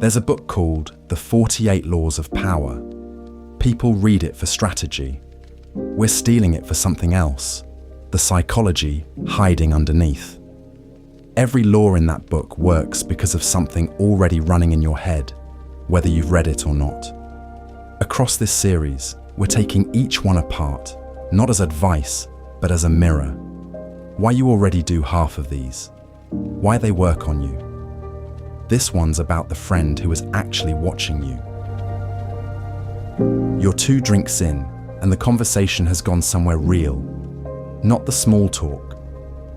There's a book called The 48 Laws of Power. People read it for strategy. We're stealing it for something else, the psychology hiding underneath. Every law in that book works because of something already running in your head, whether you've read it or not. Across this series, we're taking each one apart, not as advice, but as a mirror. Why you already do half of these. Why they work on you. This one's about the friend who is actually watching you. You're 2 drinks in, and the conversation has gone somewhere real. Not the small talk.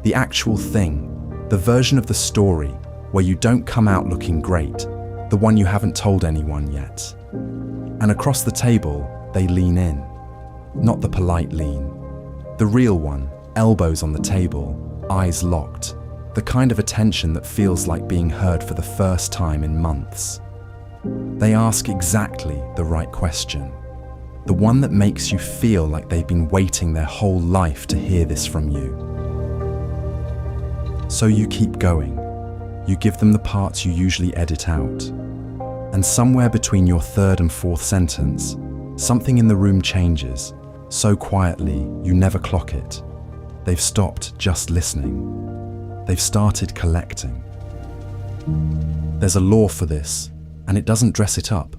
The actual thing. The version of the story where you don't come out looking great. The one you haven't told anyone yet. And across the table, they lean in. Not the polite lean. The real one, elbows on the table, eyes locked. The kind of attention that feels like being heard for the first time in months. They ask exactly the right question. The one that makes you feel like they've been waiting their whole life to hear this from you. So you keep going. You give them the parts you usually edit out. And somewhere between your 3rd and 4th sentence, something in the room changes, so quietly you never clock it. They've stopped just listening. They've started collecting. There's a law for this, and it doesn't dress it up.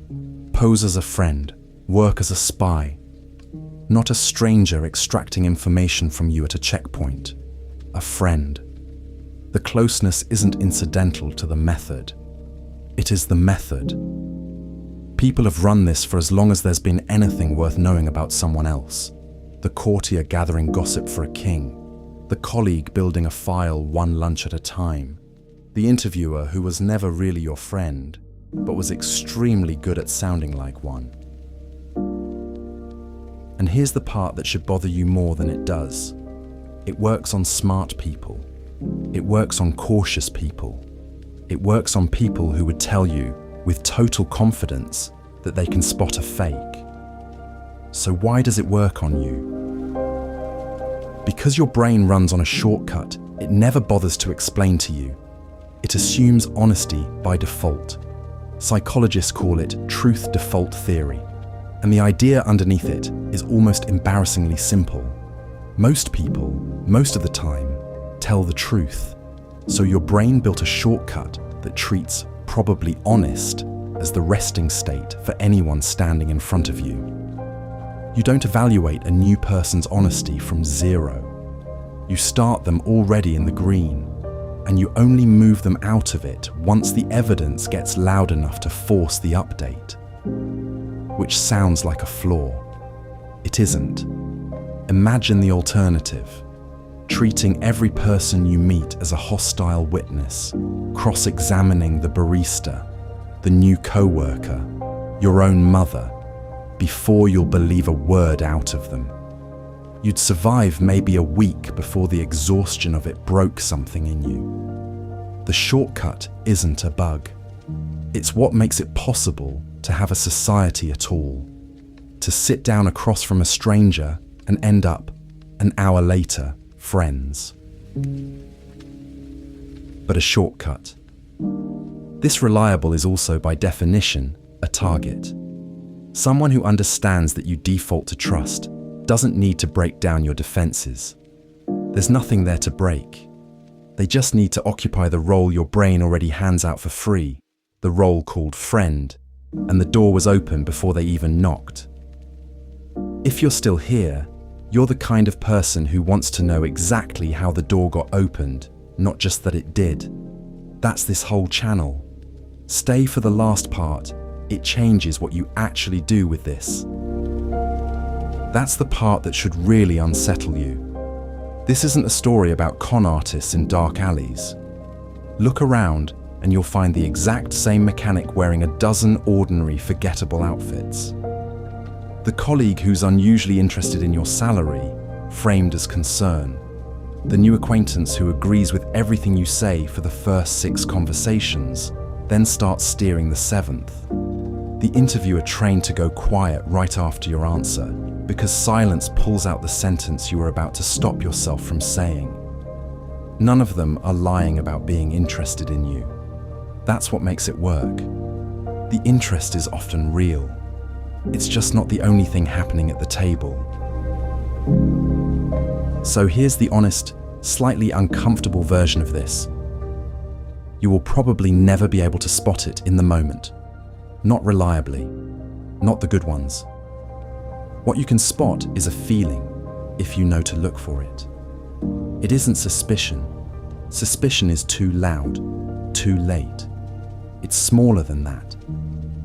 Pose as a friend, work as a spy. Not a stranger extracting information from you at a checkpoint. A friend. The closeness isn't incidental to the method. It is the method. People have run this for as long as there's been anything worth knowing about someone else. The courtier gathering gossip for a king. The colleague building a file one lunch at a time. The interviewer who was never really your friend, but was extremely good at sounding like one. And here's the part that should bother you more than it does. It works on smart people. It works on cautious people. It works on people who would tell you, with total confidence, that they can spot a fake. So why does it work on you? Because your brain runs on a shortcut, it never bothers to explain to you. It assumes honesty by default. Psychologists call it truth default theory. And the idea underneath it is almost embarrassingly simple. Most people, most of the time, tell the truth. So your brain built a shortcut that treats probably honest as the resting state for anyone standing in front of you. You don't evaluate a new person's honesty from 0. You start them already in the green, and you only move them out of it once the evidence gets loud enough to force the update. Which sounds like a flaw. It isn't. Imagine the alternative. Treating every person you meet as a hostile witness, cross-examining the barista, the new co-worker, your own mother, before you'll believe a word out of them. You'd survive maybe a week before the exhaustion of it broke something in you. The shortcut isn't a bug. It's what makes it possible to have a society at all. To sit down across from a stranger and end up, an hour later, friends. But a shortcut. This reliable is also by definition a target. Someone who understands that you default to trust doesn't need to break down your defenses. There's nothing there to break. They just need to occupy the role your brain already hands out for free, the role called friend, and the door was open before they even knocked. If you're still here, you're the kind of person who wants to know exactly how the door got opened, not just that it did. That's this whole channel. Stay for the last part. It changes what you actually do with this. That's the part that should really unsettle you. This isn't a story about con artists in dark alleys. Look around and you'll find the exact same mechanic wearing a dozen ordinary, forgettable outfits. The colleague who's unusually interested in your salary, framed as concern. The new acquaintance who agrees with everything you say for the first 6 conversations, then starts steering the 7th. The interviewer trained to go quiet right after your answer, because silence pulls out the sentence you are about to stop yourself from saying. None of them are lying about being interested in you. That's what makes it work. The interest is often real. It's just not the only thing happening at the table. So here's the honest, slightly uncomfortable version of this. You will probably never be able to spot it in the moment. Not reliably. Not the good ones. What you can spot is a feeling, if you know to look for it. It isn't suspicion. Suspicion is too loud, too late. It's smaller than that.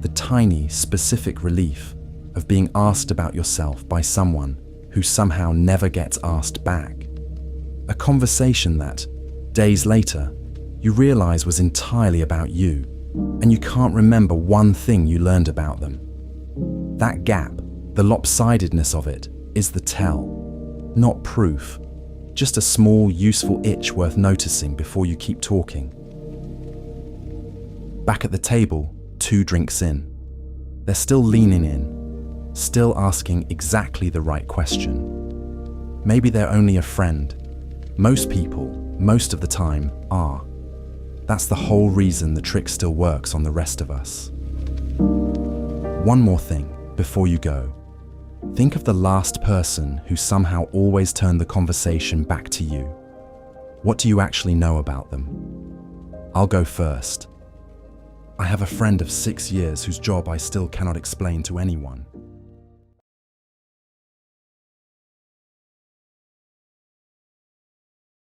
The tiny, specific relief of being asked about yourself by someone who somehow never gets asked back. A conversation that, days later, you realize was entirely about you, and you can't remember one thing you learned about them. That gap, the lopsidedness of it, is the tell, not proof, just a small, useful itch worth noticing before you keep talking. Back at the table, 2 drinks in. They're still leaning in, still asking exactly the right question. Maybe they're only a friend. Most people, most of the time, are. That's the whole reason the trick still works on the rest of us. One more thing before you go. Think of the last person who somehow always turned the conversation back to you. What do you actually know about them? I'll go first. I have a friend of 6 years whose job I still cannot explain to anyone.